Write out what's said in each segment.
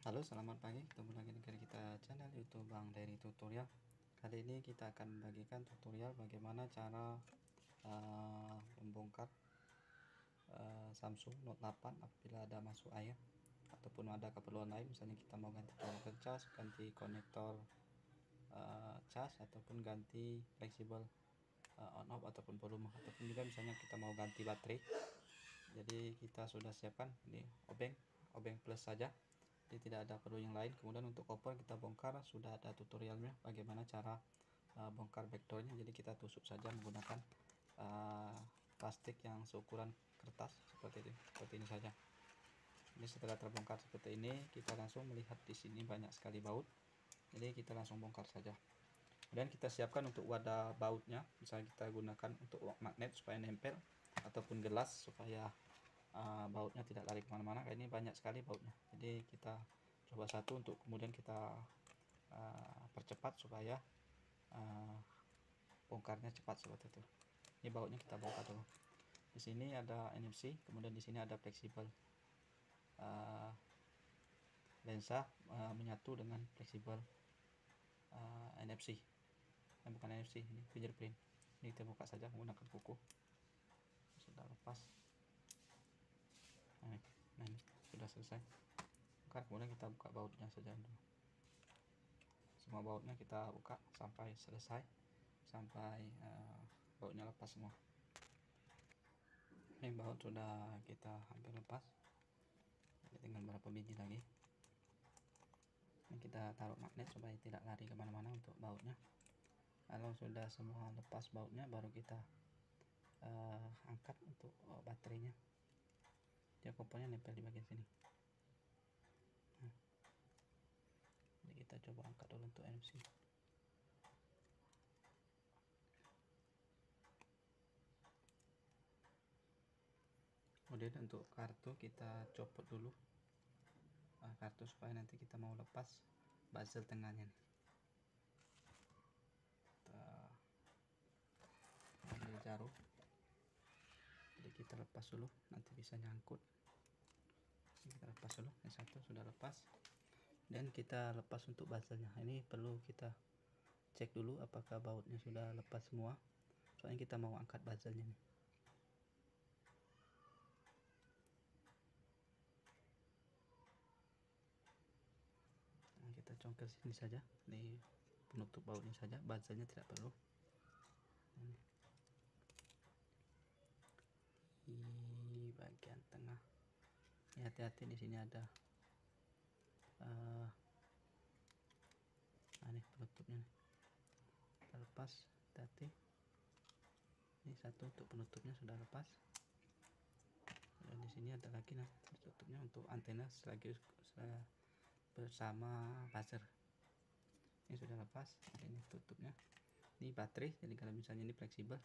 Halo, selamat pagi. Ketemu lagi dengan kita channel YouTube Bang Dery Tutorial. Kali ini kita akan membagikan tutorial bagaimana cara membongkar Samsung Note 8 apabila ada masuk air ataupun ada keperluan lain. Misalnya kita mau ganti konektor cas, ganti konektor cas, ataupun ganti fleksibel on off ataupun volume, ataupun juga misalnya kita mau ganti baterai. Jadi kita sudah siapkan ini obeng plus saja, jadi tidak ada perlu yang lain. Kemudian untuk koper kita bongkar, sudah ada tutorialnya bagaimana cara bongkar backdoornya. Jadi kita tusuk saja menggunakan plastik yang seukuran kertas seperti ini saja. Ini setelah terbongkar seperti ini, kita langsung melihat di sini banyak sekali baut, jadi kita langsung bongkar saja. Dan kita siapkan untuk wadah bautnya, misalnya kita gunakan untuk magnet supaya nempel, ataupun gelas supaya bautnya tidak lari kemana-mana. Kayak ini banyak sekali bautnya, jadi kita coba satu untuk kemudian kita percepat supaya bongkarnya cepat seperti itu. Ini bautnya kita bongkar dulu. Di sini ada NFC, kemudian di sini ada fleksibel lensa menyatu dengan fleksibel NFC. Bukan NFC, ini fingerprint. Ini kita buka saja menggunakan kuku. Sudah lepas. Nah ini sudah selesai. Kemudian kita buka bautnya saja dulu. Semua bautnya kita buka sampai selesai, sampai bautnya lepas semua. Ini baut sudah kita hampir lepas, jadi tinggal beberapa biji lagi. Ini kita taruh magnet supaya tidak lari kemana-mana untuk bautnya. Kalau sudah semua lepas bautnya, baru kita angkat untuk baterainya. Dia kopernya nempel di bagian sini. Jadi kita coba angkat dulu untuk NFC. Kemudian untuk kartu kita copot dulu kartu supaya nanti kita mau lepas bezel tengahnya nih. Kita ambil jarum, jadi kita lepas dulu, nanti bisa nyangkut. Kita lepas dulu, yang satu sudah lepas, dan kita lepas untuk bezelnya. Ini perlu kita cek dulu apakah bautnya sudah lepas semua, soalnya kita mau angkat bezelnya nih. Nah, kita congkel sini saja, ini penutup bautnya saja, bezelnya tidak perlu. Di bagian tengah ini hati-hati, di sini ada ini penutupnya nih. Kita lepas, hati-hati. Ini satu untuk penutupnya sudah lepas, dan di sini ada lagi nah tutupnya untuk antena selagi bersama buzzer. Ini sudah lepas, ini tutupnya. Ini baterai, jadi kalau misalnya ini fleksibel,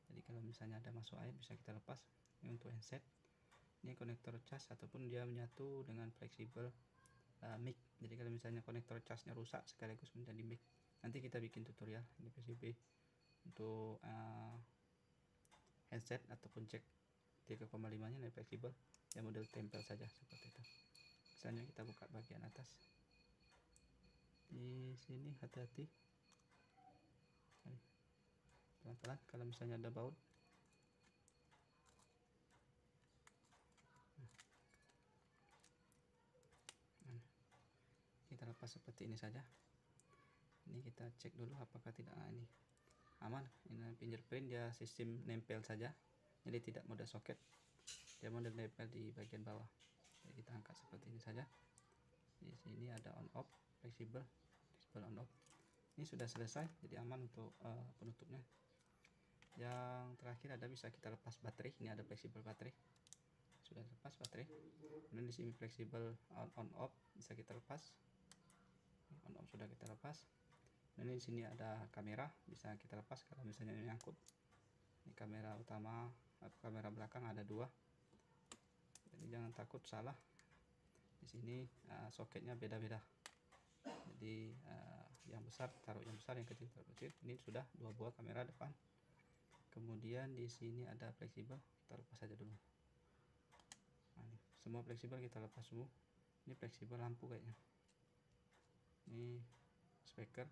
jadi kalau misalnya ada masuk air bisa kita lepas. Ini untuk handset. Ini konektor cas ataupun dia menyatu dengan fleksibel mic. Jadi kalau misalnya konektor casnya rusak sekaligus menjadi mic, nanti kita bikin tutorial. Ini PCB untuk handset ataupun jack 3,5 nya ini fleksibel, ya model tempel saja seperti itu. Misalnya kita buka bagian atas, di sini hati-hati, pelan-pelan kalau misalnya ada baut. Kita lepas seperti ini saja. Ini kita cek dulu apakah tidak ini aman. Ini fingerprint, dia sistem nempel saja, jadi tidak mode soket, dia mode nempel di bagian bawah. Jadi kita angkat seperti ini saja. Di sini ada on off fleksibel on off. Ini sudah selesai, jadi aman untuk penutupnya. Yang terakhir ada bisa kita lepas baterai. Ini ada fleksibel baterai, sudah lepas baterai. Kemudian di sini fleksibel on off bisa kita lepas. On off sudah kita lepas. Dan di sini ada kamera, bisa kita lepas kalau misalnya ini nyangkut. Ini kamera utama atau kamera belakang ada dua, jadi jangan takut salah. Di sini soketnya beda-beda, jadi yang besar taruh yang besar, yang kecil taruh kecil. Ini sudah dua buah kamera depan. Kemudian di sini ada fleksibel, kita lepas saja dulu. Nah, ini semua fleksibel kita lepas semua. Ini fleksibel lampu kayaknya. Ini speaker.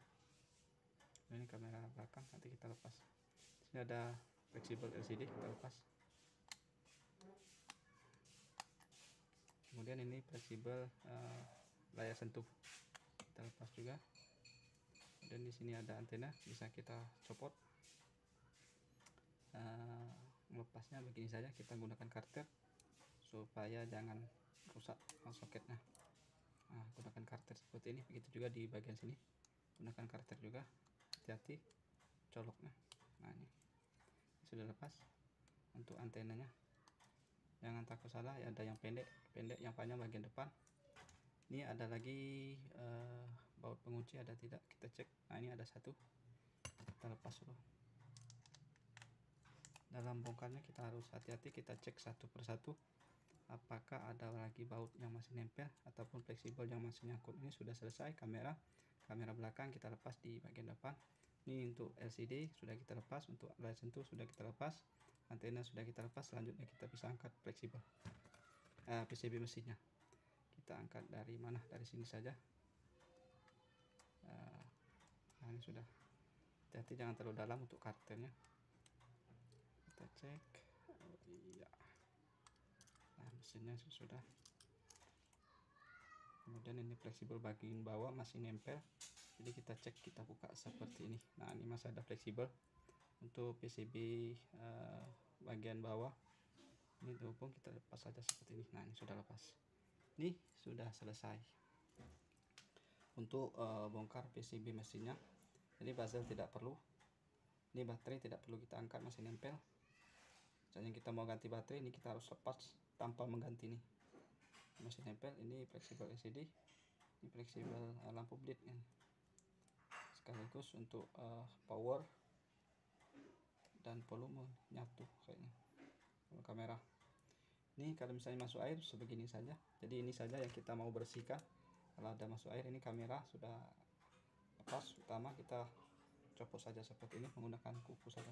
Ini kamera belakang, nanti kita lepas. Ini ada fleksibel LCD, kita lepas. Kemudian ini fleksibel layar sentuh, kita lepas juga. Dan di sini ada antena, bisa kita copot. Melepasnya begini saja, kita gunakan karter supaya jangan rusak soketnya. Gunakan karter seperti ini. Begitu juga di bagian sini, gunakan karter juga. Hati-hati coloknya. Nah, ini sudah lepas. Untuk antenanya jangan takut salah ya, ada yang pendek, yang panjang bagian depan. Ini ada lagi baut pengunci, ada tidak, kita cek. Nah, ini ada satu, kita lepas dulu. Dalam bongkarnya kita harus hati-hati, kita cek satu persatu apakah ada lagi baut yang masih nempel ataupun fleksibel yang masih nyangkut. Ini sudah selesai. Kamera belakang kita lepas di bagian depan. Ini untuk LCD sudah kita lepas, untuk layar sentuh sudah kita lepas, antena sudah kita lepas. Selanjutnya kita bisa angkat fleksibel PCB mesinnya. Kita angkat dari mana? Dari sini saja. Nah, ini sudah. Hati-hati jangan terlalu dalam untuk karternya. Kita cek. Iya. Nah, mesinnya sudah. Kemudian ini fleksibel bagian bawah masih nempel, jadi kita cek, kita buka seperti ini. Nah, ini masih ada fleksibel untuk PCB bagian bawah. Ini terhubung, kita lepas saja seperti ini. Nah, ini sudah lepas. Ini sudah selesai untuk bongkar PCB mesinnya. Jadi bezel tidak perlu, ini baterai tidak perlu kita angkat, masih nempel. Misalnya kita mau ganti baterai, ini kita harus lepas tanpa mengganti, nih masih nempel. Ini fleksibel LCD, ini fleksibel lampu bleed ya. Sekaligus untuk power dan volume nyatu kayaknya. Kamera ini kalau misalnya masuk air sebegini saja. Jadi ini saja yang kita mau bersihkan. Kalau ada masuk air, ini kamera sudah lepas. Utama kita copot saja seperti ini menggunakan kuku saja.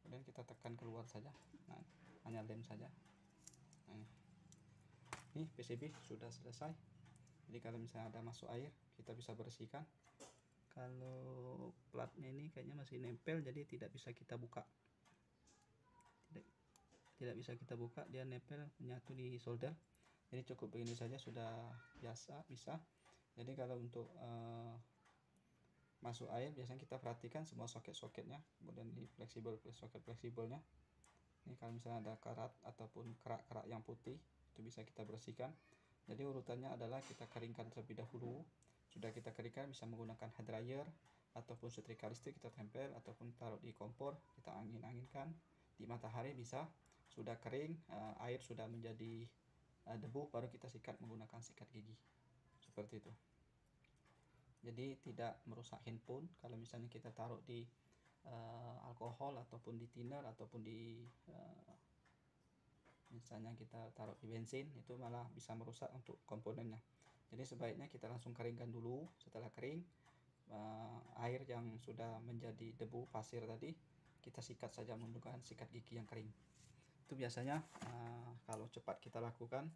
Kemudian kita tekan keluar saja. Nah, hanya lem saja. Nah, ini PCB sudah selesai. Jadi kalau misalnya ada masuk air, kita bisa bersihkan. Kalau platnya ini kayaknya masih nempel, jadi tidak bisa kita buka. Tidak bisa kita buka, dia nempel menyatu di solder. Jadi cukup begini saja sudah biasa, bisa. Jadi kalau untuk masuk air, biasanya kita perhatikan semua soket-soketnya. Kemudian di soket fleksibelnya. Ini kalau misalnya ada karat ataupun kerak-kerak yang putih, itu bisa kita bersihkan. Jadi urutannya adalah kita keringkan terlebih dahulu. Sudah kita keringkan, bisa menggunakan hair dryer ataupun setrika listrik, kita tempel ataupun taruh di kompor, kita angin-anginkan di matahari bisa. Sudah kering, air sudah menjadi debu, baru kita sikat menggunakan sikat gigi seperti itu. Jadi tidak merusak handphone kalau misalnya kita taruh di alkohol ataupun di thinner ataupun di misalnya kita taruh di bensin, itu malah bisa merusak untuk komponennya. Jadi sebaiknya kita langsung keringkan dulu. Setelah kering, air yang sudah menjadi debu pasir tadi kita sikat saja menggunakan sikat gigi yang kering. Itu biasanya kalau cepat kita lakukan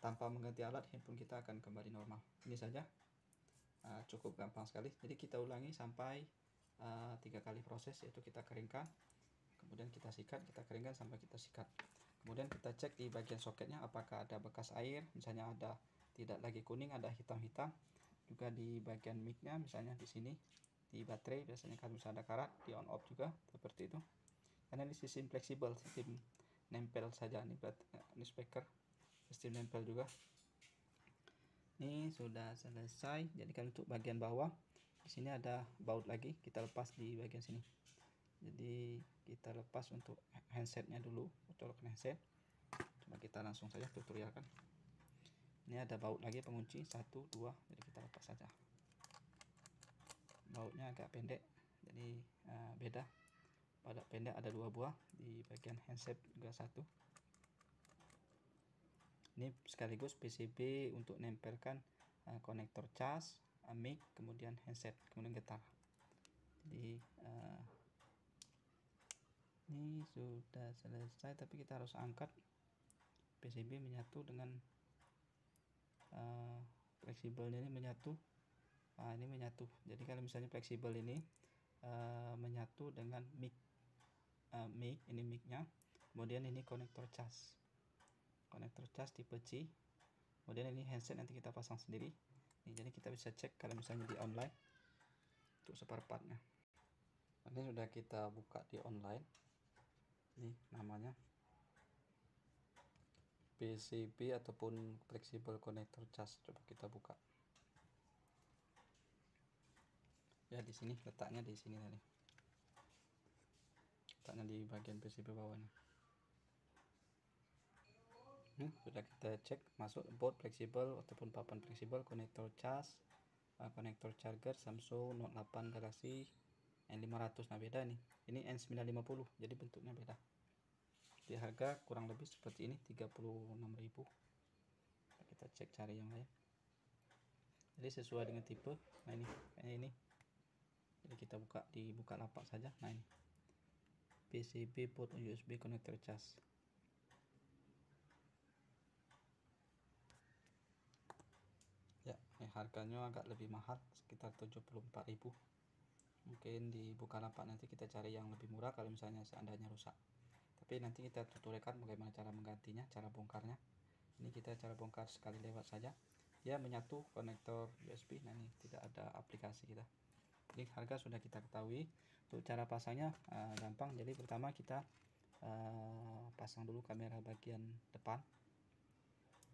tanpa mengganti alat, handphone kita akan kembali normal. Ini saja, cukup gampang sekali. Jadi kita ulangi sampai 3 kali proses, yaitu kita keringkan, kemudian kita sikat, kita keringkan sampai kita sikat. Kemudian kita cek di bagian soketnya apakah ada bekas air, misalnya ada tidak lagi kuning, ada hitam-hitam. Juga di bagian micnya, misalnya di sini di baterai, biasanya kalau misalnya ada karat, di on off juga seperti itu. Karena ini sistem fleksibel, sistem nempel saja. Ini speaker sistem nempel juga. Ini sudah selesai. Jadi kalau untuk bagian bawah, di sini ada baut lagi, kita lepas di bagian sini. Jadi kita lepas untuk handsetnya dulu, colokan handset. Coba kita langsung saja tutorialkan. Ini ada baut lagi pengunci 1, 2, jadi kita lepas saja. Bautnya agak pendek, jadi beda. Pada pendek ada 2 buah, di bagian handset juga 1. Ini sekaligus PCB untuk nempelkan konektor cas, mic, kemudian handset, kemudian getar. Jadi ini sudah selesai, tapi kita harus angkat PCB menyatu dengan fleksibelnya ini menyatu. Ini menyatu. Jadi kalau misalnya fleksibel ini menyatu dengan mic, ini micnya, kemudian ini konektor cas tipe C, kemudian ini handset nanti kita pasang sendiri. Jadi kita bisa cek kalau misalnya di online untuk spare partnya. Ini sudah kita buka di online, ini namanya PCB ataupun flexible connector cas. Coba kita buka. Ya di sini letaknya, di sini tadi letaknya di bagian PCB bawahnya. Sudah kita cek masuk board fleksibel ataupun papan fleksibel, konektor cas, konektor charger Samsung Note 8 Galaxy N500. Nah beda nih, ini N950, jadi bentuknya beda. Di harga kurang lebih seperti ini, 36.000. Kita cek cari yang lain. Jadi sesuai dengan tipe. Nah ini kayaknya ini. Jadi kita buka di Bukalapak saja. Nah ini PCB port USB connector cas. Ya, harganya agak lebih mahal, sekitar 74.000. Mungkin di Bukalapak nanti kita cari yang lebih murah kalau misalnya seandainya rusak. Tapi nanti kita tutorialkan bagaimana cara menggantinya, cara bongkarnya. Ini kita cara bongkar sekali lewat saja. Dia menyatu konektor USB. Nah ini tidak ada aplikasi kita. Jadi harga sudah kita ketahui. Untuk cara pasangnya gampang. Jadi pertama kita pasang dulu kamera bagian depan,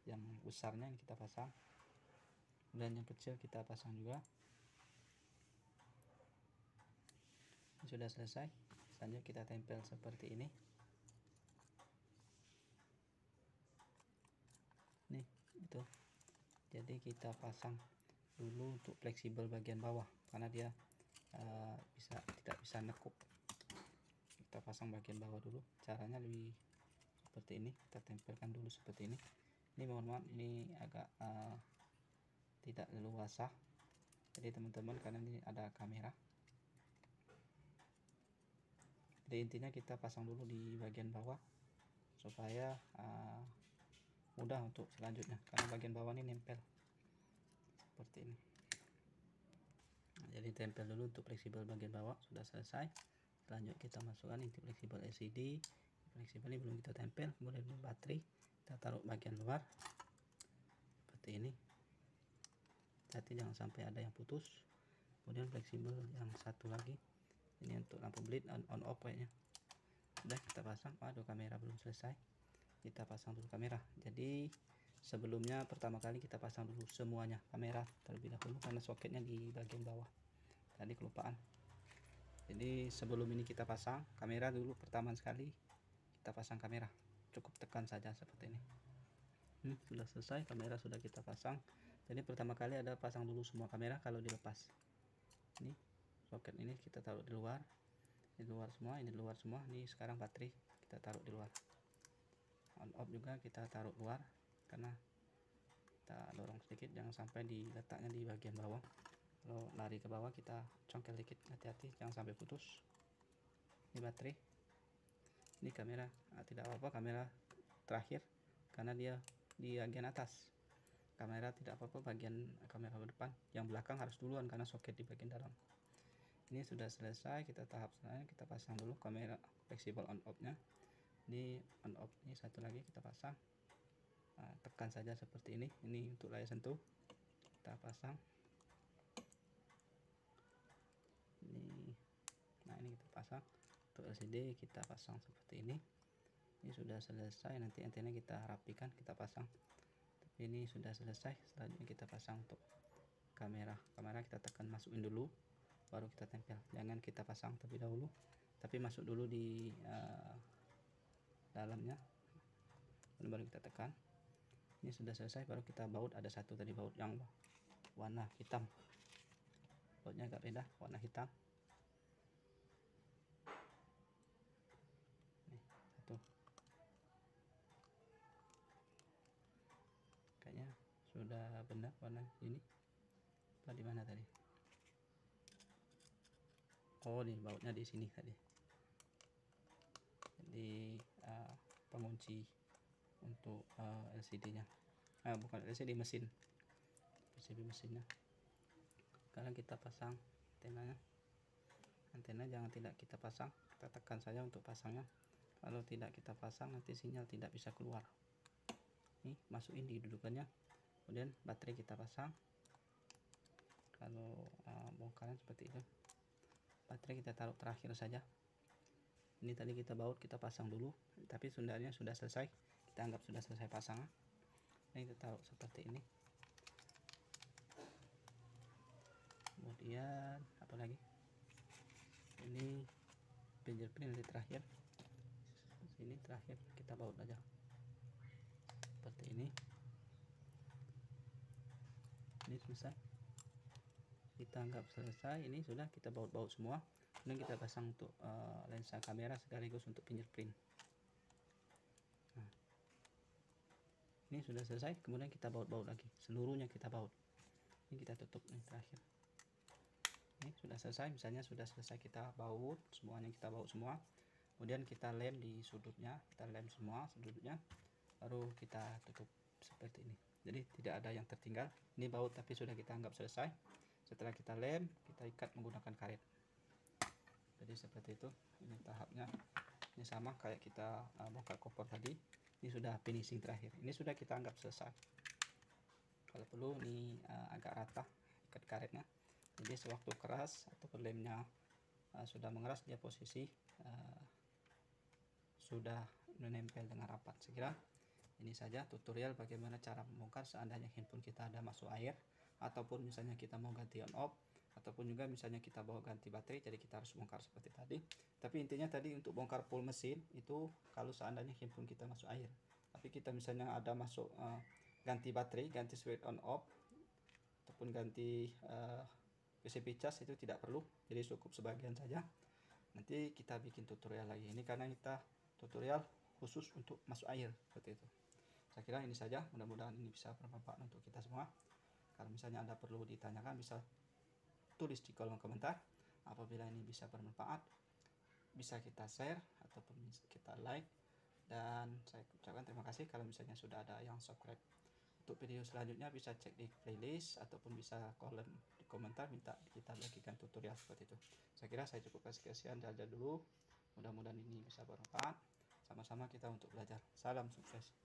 yang besarnya yang kita pasang, dan yang kecil kita pasang juga. Ini sudah selesai. Selanjutnya kita tempel seperti ini. Nih itu. Jadi kita pasang dulu untuk fleksibel bagian bawah, karena dia tidak bisa nekuk. Kita pasang bagian bawah dulu. Caranya lebih seperti ini. Kita tempelkan dulu seperti ini. Ini mohon maaf, ini agak tidak leluasa. Jadi teman-teman, karena ini ada kamera. Jadi intinya kita pasang dulu di bagian bawah supaya mudah untuk selanjutnya, karena bagian bawah ini nempel seperti ini. Nah, jadi tempel dulu untuk fleksibel bagian bawah. Sudah selesai. Selanjutnya kita masukkan ini fleksibel LCD. Fleksibel ini belum kita tempel. Kemudian baterai kita taruh bagian luar seperti ini. Hati jangan sampai ada yang putus. Kemudian fleksibel yang satu lagi, ini untuk lampu bleed on off kayaknya. Sudah kita pasang. Aduh, kamera belum selesai. Kita pasang dulu kamera. Jadi sebelumnya pertama kali kita pasang dulu semuanya kamera terlebih dahulu, karena soketnya di bagian bawah. Tadi kelupaan. Jadi sebelum ini kita pasang kamera dulu, pertama sekali kita pasang kamera. Cukup tekan saja seperti ini. Sudah selesai, kamera sudah kita pasang. Jadi pertama kali ada pasang dulu semua kamera. Kalau dilepas, ini soket ini kita taruh di luar. Di luar semua, ini di luar semua. Ini sekarang baterai kita taruh di luar. On off juga kita taruh luar, karena kita dorong sedikit, jangan sampai diletaknya di bagian bawah. Kalau lari ke bawah kita congkel dikit, hati-hati jangan sampai putus. Ini baterai, ini kamera. Tidak apa-apa kamera terakhir, karena dia di bagian atas. Kamera tidak apa-apa bagian kamera depan, yang belakang harus duluan karena soket di bagian dalam. Ini sudah selesai. Kita tahap selanjutnya kita pasang dulu kamera fleksibel on off nya. Ini on off, ini satu lagi kita pasang. Tekan saja seperti ini. Ini untuk layar sentuh kita pasang ini. Nah ini kita pasang. Untuk LCD kita pasang seperti ini. Ini sudah selesai. Nanti antena kita rapikan, kita pasang. Tapi ini sudah selesai. Selanjutnya kita pasang untuk kamera. Kita tekan masukin dulu, baru kita tempel. Jangan kita pasang terlebih dahulu, tapi masuk dulu di dalamnya, baru kita tekan. Ini sudah selesai, baru kita baut. Ada satu tadi baut yang warna hitam, bautnya agak beda, warna hitam. Nih satu, kayaknya sudah benar warna ini. Di mana tadi? Oh, nih bautnya di sini tadi. Jadi pengunci untuk LCD nya. bukan LC, di mesin PCB mesinnya. Sekarang kita pasang antenanya. Antena jangan tidak kita pasang, kita tekan saja untuk pasangnya. Kalau tidak kita pasang nanti sinyal tidak bisa keluar. Nih, masukin di dudukannya, kemudian baterai kita pasang. Kalau bongkaran seperti itu, baterai kita taruh terakhir saja. Ini tadi kita baut, kita pasang dulu, tapi sebenarnya sudah selesai, kita anggap sudah selesai pasang. Ini kita taruh seperti ini. Kemudian apa lagi, ini fingerprint nanti terakhir, sini terakhir kita baut aja seperti ini. Ini selesai, kita anggap selesai. Ini sudah kita baut-baut semua. Kemudian kita pasang untuk lensa kamera sekaligus untuk fingerprint. Nah, ini sudah selesai. Kemudian kita baut-baut lagi, seluruhnya kita baut. Ini kita tutup nih terakhir. Ini sudah selesai, misalnya sudah selesai kita baut semuanya, kita baut semua. Kemudian kita lem di sudutnya, kita lem semua sudutnya, baru kita tutup seperti ini. Jadi tidak ada yang tertinggal. Ini baut tapi sudah kita anggap selesai. Setelah kita lem, kita ikat menggunakan karet. Jadi seperti itu. Ini tahapnya. Ini sama kayak kita bongkar kompor tadi. Ini sudah finishing terakhir. Ini sudah kita anggap selesai. Kalau perlu ini agak rata ikat karetnya. Jadi sewaktu keras ataupun lemnya sudah mengeras, dia posisi sudah menempel dengan rapat. Sekira ini saja tutorial bagaimana cara membongkar seandainya handphone kita ada masuk air, ataupun misalnya kita mau ganti on off, ataupun juga misalnya kita bawa ganti baterai, jadi kita harus bongkar seperti tadi. Tapi intinya tadi untuk bongkar full mesin itu kalau seandainya handphone kita masuk air. Tapi kita misalnya ada masuk ganti baterai, ganti switch on off, ataupun ganti PCB cas, itu tidak perlu, jadi cukup sebagian saja. Nanti kita bikin tutorial lagi. Ini karena kita tutorial khusus untuk masuk air seperti itu. Saya kira ini saja, mudah-mudahan ini bisa bermanfaat untuk kita semua. Kalau misalnya Anda perlu ditanyakan, bisa tulis di kolom komentar. Apabila ini bisa bermanfaat, bisa kita share ataupun kita like. Dan saya ucapkan terima kasih kalau misalnya sudah ada yang subscribe. Untuk video selanjutnya bisa cek di playlist ataupun bisa kolom di komentar, minta kita bagikan tutorial seperti itu. Saya kira saya cukup sekian saja dulu. Mudah-mudahan ini bisa bermanfaat. Sama-sama kita untuk belajar. Salam sukses.